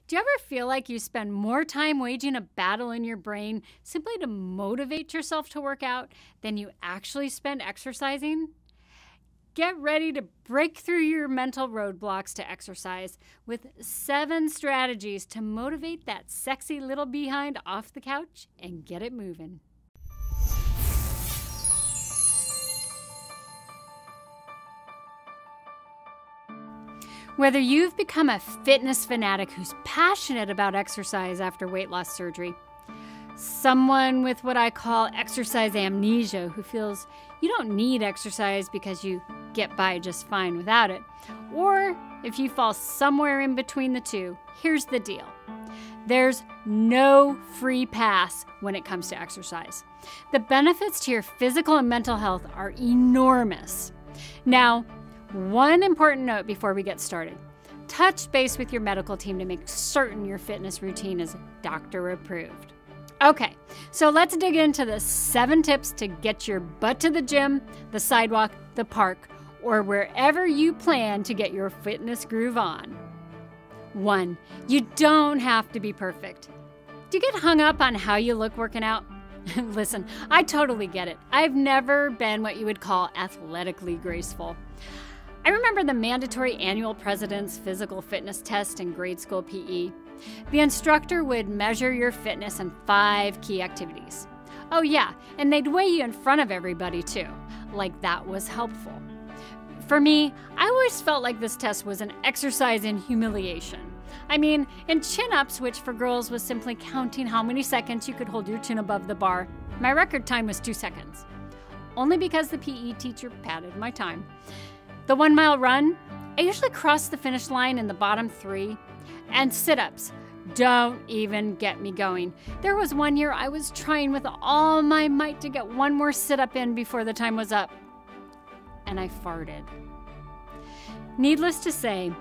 Do you ever feel like you spend more time waging a battle in your brain simply to motivate yourself to work out than you actually spend exercising? Get ready to break through your mental roadblocks to exercise with 7 strategies to motivate that sexy little behind off the couch and get it moving. Whether you've become a fitness fanatic who's passionate about exercise after weight loss surgery, someone with what I call exercise amnesia who feels you don't need exercise because you get by just fine without it, or if you fall somewhere in between the two, here's the deal. There's no free pass when it comes to exercise. The benefits to your physical and mental health are enormous. Now, one important note before we get started. Touch base with your medical team to make certain your fitness routine is doctor approved. Okay, so let's dig into the 7 tips to get your butt to the gym, the sidewalk, the park, or wherever you plan to get your fitness groove on. 1. You don't have to be perfect. Do you get hung up on how you look working out? Listen, I totally get it. I've never been what you would call athletically graceful. I remember the mandatory annual president's physical fitness test in grade school PE. The instructor would measure your fitness in 5 key activities. Oh yeah, and they'd weigh you in front of everybody too, like that was helpful. For me, I always felt like this test was an exercise in humiliation. I mean, in chin-ups, which for girls was simply counting how many seconds you could hold your chin above the bar, my record time was 2 seconds. Only because the PE teacher padded my time. The 1-mile run, I usually crossed the finish line in the bottom 3. And sit-ups, don't even get me going. There was one year I was trying with all my might to get one more sit-up in before the time was up. And I farted. Needless to say,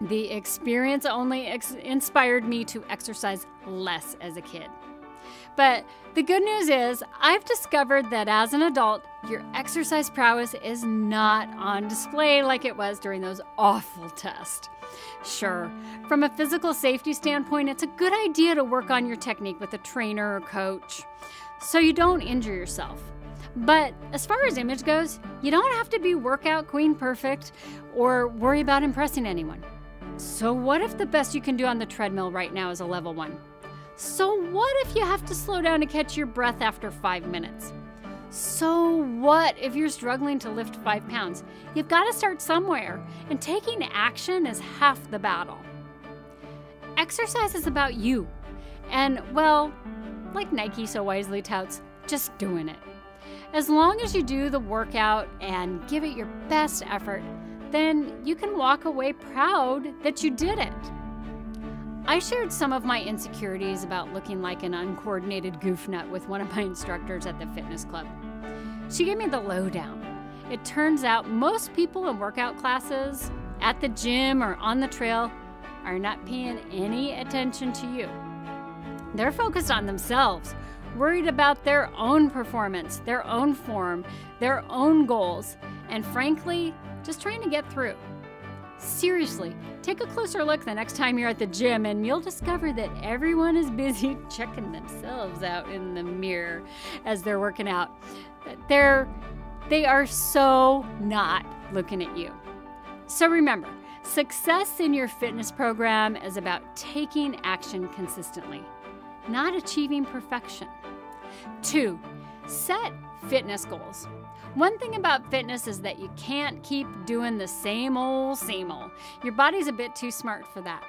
the experience only inspired me to exercise less as a kid. But the good news is I've discovered that as an adult, your exercise prowess is not on display like it was during those awful tests. Sure, from a physical safety standpoint, it's a good idea to work on your technique with a trainer or coach so you don't injure yourself. But as far as image goes, you don't have to be workout queen perfect or worry about impressing anyone. So what if the best you can do on the treadmill right now is a level 1? So what if you have to slow down to catch your breath after 5 minutes? So what if you're struggling to lift 5 pounds? You've got to start somewhere, and taking action is half the battle. Exercise is about you, and well, like Nike so wisely touts, just doing it. As long as you do the workout and give it your best effort, then you can walk away proud that you did it. I shared some of my insecurities about looking like an uncoordinated goof nut with one of my instructors at the fitness club. She gave me the lowdown. It turns out most people in workout classes, at the gym or on the trail, are not paying any attention to you. They're focused on themselves, worried about their own performance, their own form, their own goals, and frankly, just trying to get through. Seriously, take a closer look the next time you're at the gym and you'll discover that everyone is busy checking themselves out in the mirror as they're working out. They are so not looking at you. So remember, success in your fitness program is about taking action consistently, not achieving perfection. 2, set fitness goals. One thing about fitness is that you can't keep doing the same old. Your body's a bit too smart for that.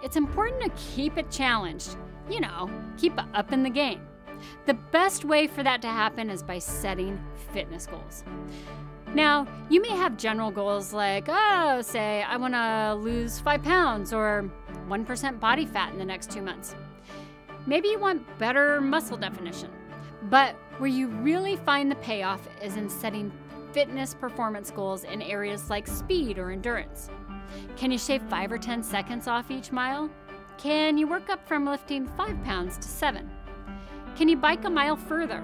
It's important to keep it challenged. Keep up in the game. The best way for that to happen is by setting fitness goals. Now, you may have general goals like, say, I want to lose 5 pounds or 1% body fat in the next 2 months. Maybe you want better muscle definition. But where you really find the payoff is in setting fitness performance goals in areas like speed or endurance. Can you shave 5 or 10 seconds off each mile? Can you work up from lifting 5 pounds to 7? Can you bike a mile further?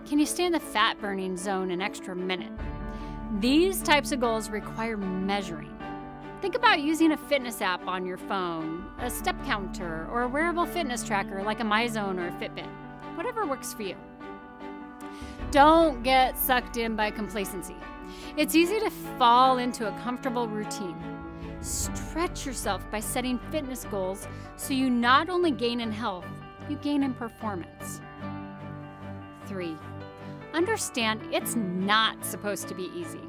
Can you stay in the fat burning zone an extra minute? These types of goals require measuring. Think about using a fitness app on your phone, a step counter, or a wearable fitness tracker like a MyZone or a Fitbit. Whatever works for you. Don't get sucked in by complacency. It's easy to fall into a comfortable routine. Stretch yourself by setting fitness goals so you not only gain in health, you gain in performance. 3. Understand it's not supposed to be easy.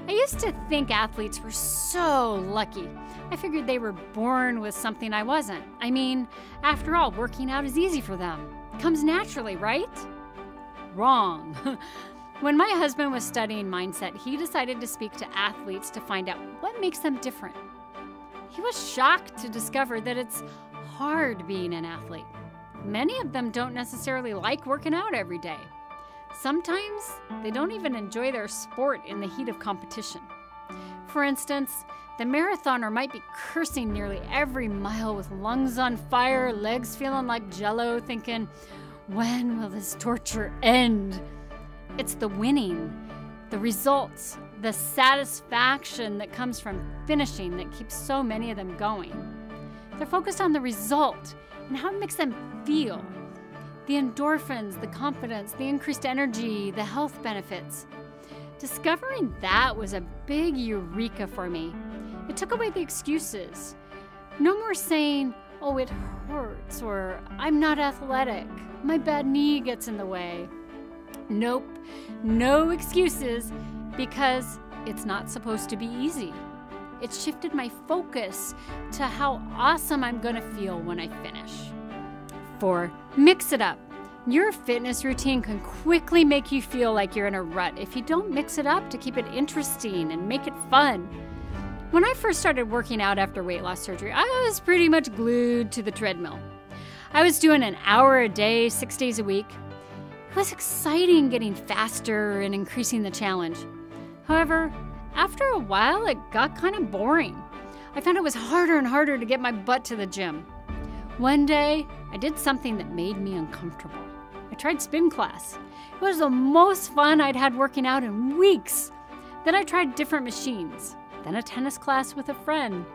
I used to think athletes were so lucky. I figured they were born with something I wasn't. I mean, after all, working out is easy for them. It comes naturally, right? Wrong. When my husband was studying mindset, he decided to speak to athletes to find out what makes them different. He was shocked to discover that it's hard being an athlete. Many of them don't necessarily like working out every day. Sometimes they don't even enjoy their sport in the heat of competition. For instance, the marathoner might be cursing nearly every mile with lungs on fire, legs feeling like jello, thinking, when will this torture end? It's the winning, the results, the satisfaction that comes from finishing that keeps so many of them going. They're focused on the result and how it makes them feel. The endorphins, the confidence, the increased energy, the health benefits. Discovering that was a big eureka for me. It took away the excuses. No more saying, oh, it hurts, or I'm not athletic, my bad knee gets in the way. Nope, no excuses, because it's not supposed to be easy. It shifted my focus to how awesome I'm gonna feel when I finish. 4, mix it up. Your fitness routine can quickly make you feel like you're in a rut if you don't mix it up to keep it interesting and make it fun. When I first started working out after weight loss surgery, I was pretty much glued to the treadmill. I was doing an hour a day, 6 days a week. It was exciting getting faster and increasing the challenge. However, after a while, it got kind of boring. I found it was harder and harder to get my butt to the gym. One day, I did something that made me uncomfortable. I tried spin class. It was the most fun I'd had working out in weeks. Then I tried different machines. Then a tennis class with a friend.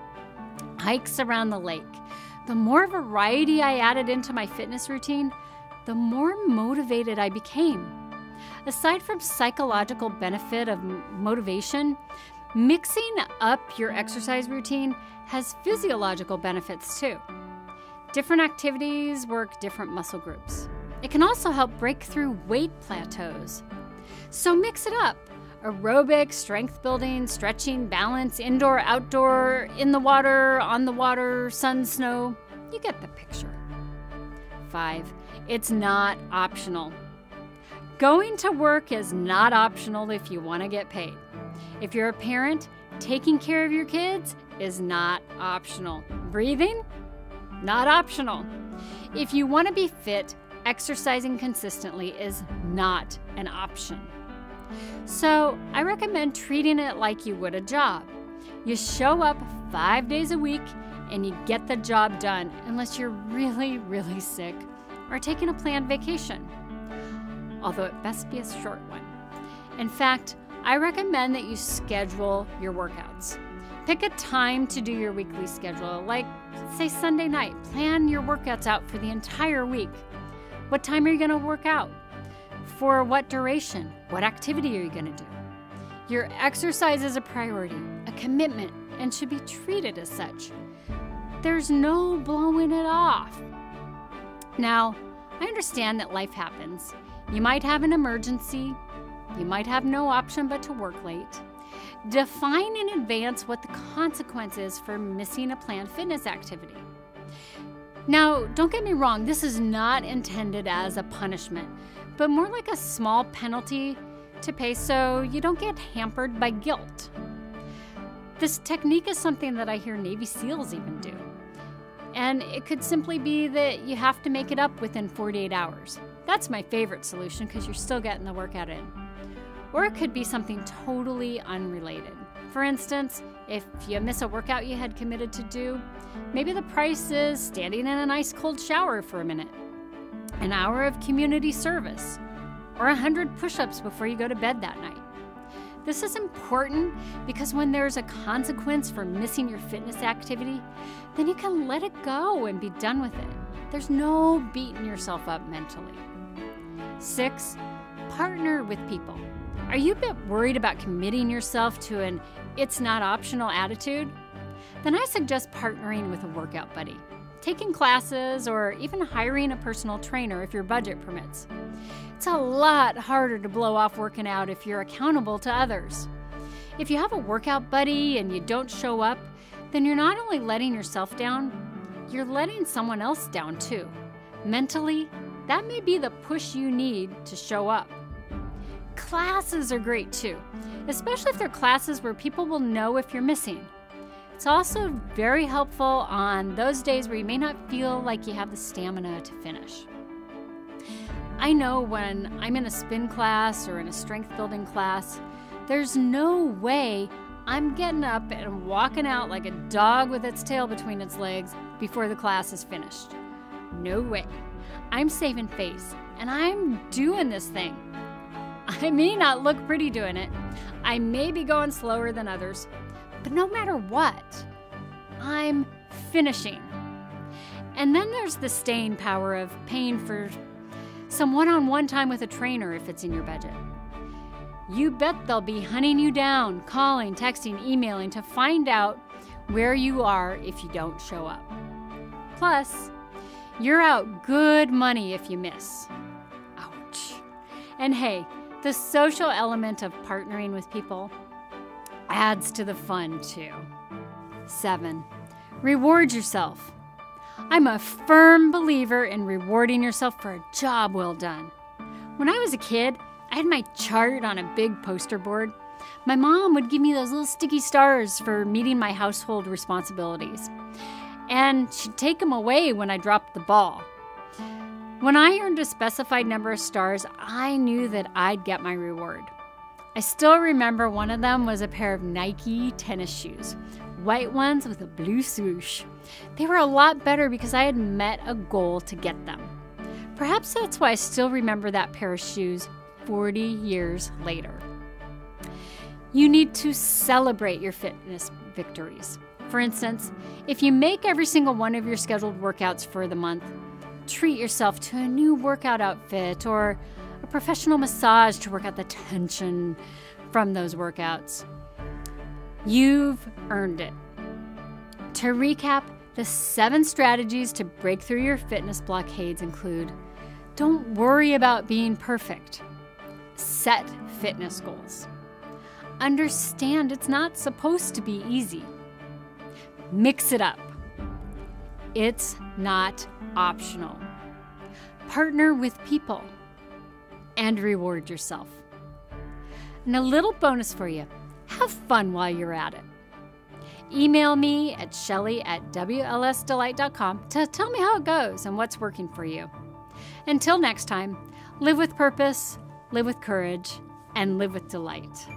Hikes around the lake. The more variety I added into my fitness routine, the more motivated I became. Aside from psychological benefit of motivation, mixing up your exercise routine has physiological benefits too. Different activities work different muscle groups. It can also help break through weight plateaus. So mix it up. Aerobic, strength building, stretching, balance, indoor, outdoor, in the water, on the water, sun, snow. You get the picture. 5, it's not optional. Going to work is not optional if you want to get paid. If you're a parent, taking care of your kids is not optional. Breathing? Not optional. If you want to be fit, exercising consistently is not an option. So I recommend treating it like you would a job. You show up 5 days a week and you get the job done unless you're really, really sick or taking a planned vacation. Although it best be a short one. In fact, I recommend that you schedule your workouts. Pick a time to do your weekly schedule, like say Sunday night. Plan your workouts out for the entire week. What time are you going to work out? For what duration? What activity are you going to do? Your exercise is a priority, a commitment, and should be treated as such. There's no blowing it off. Now, I understand that life happens. You might have an emergency. You might have no option but to work late. Define in advance what the consequence is for missing a planned fitness activity. Now, don't get me wrong, this is not intended as a punishment, but more like a small penalty to pay so you don't get hampered by guilt. This technique is something that I hear Navy SEALs even do. And it could simply be that you have to make it up within 48 hours. That's my favorite solution because you're still getting the workout in. Or it could be something totally unrelated. For instance, if you miss a workout you had committed to do, maybe the price is standing in an ice cold shower for a minute, an hour of community service, or 100 push-ups before you go to bed that night. This is important because when there's a consequence for missing your fitness activity, then you can let it go and be done with it. There's no beating yourself up mentally. 6, partner with people. Are you a bit worried about committing yourself to an "it's not optional" attitude? Then I suggest partnering with a workout buddy, taking classes, or even hiring a personal trainer if your budget permits. It's a lot harder to blow off working out if you're accountable to others. If you have a workout buddy and you don't show up, then you're not only letting yourself down, you're letting someone else down too. Mentally, that may be the push you need to show up. Classes are great too, especially if they're classes where people will know if you're missing. It's also very helpful on those days where you may not feel like you have the stamina to finish. I know when I'm in a spin class or in a strength building class, there's no way I'm getting up and walking out like a dog with its tail between its legs before the class is finished. No way. I'm saving face, and I'm doing this thing. I may not look pretty doing it. I may be going slower than others, but no matter what, I'm finishing. And then there's the staying power of paying for some one-on-one time with a trainer if it's in your budget. You bet they'll be hunting you down, calling, texting, emailing to find out where you are if you don't show up. Plus, you're out good money if you miss. Ouch. And hey, the social element of partnering with people adds to the fun too. 7, reward yourself. I'm a firm believer in rewarding yourself for a job well done. When I was a kid, I had my chart on a big poster board. My mom would give me those little sticky stars for meeting my household responsibilities. And she'd take them away when I dropped the ball. When I earned a specified number of stars, I knew that I'd get my reward. I still remember one of them was a pair of Nike tennis shoes, white ones with a blue swoosh. They were a lot better because I had met a goal to get them. Perhaps that's why I still remember that pair of shoes 40 years later. You need to celebrate your fitness victories. For instance, if you make every single one of your scheduled workouts for the month, treat yourself to a new workout outfit or a professional massage to work out the tension from those workouts. You've earned it. To recap, the 7 strategies to break through your fitness blockades include: don't worry about being perfect. Set fitness goals. Understand it's not supposed to be easy. Mix it up. It's not optional. Partner with people. And reward yourself. And a little bonus for you. Have fun while you're at it. Email me at Shelly@WLSDelight.com to tell me how it goes and what's working for you. Until next time, live with purpose, live with courage, and live with delight.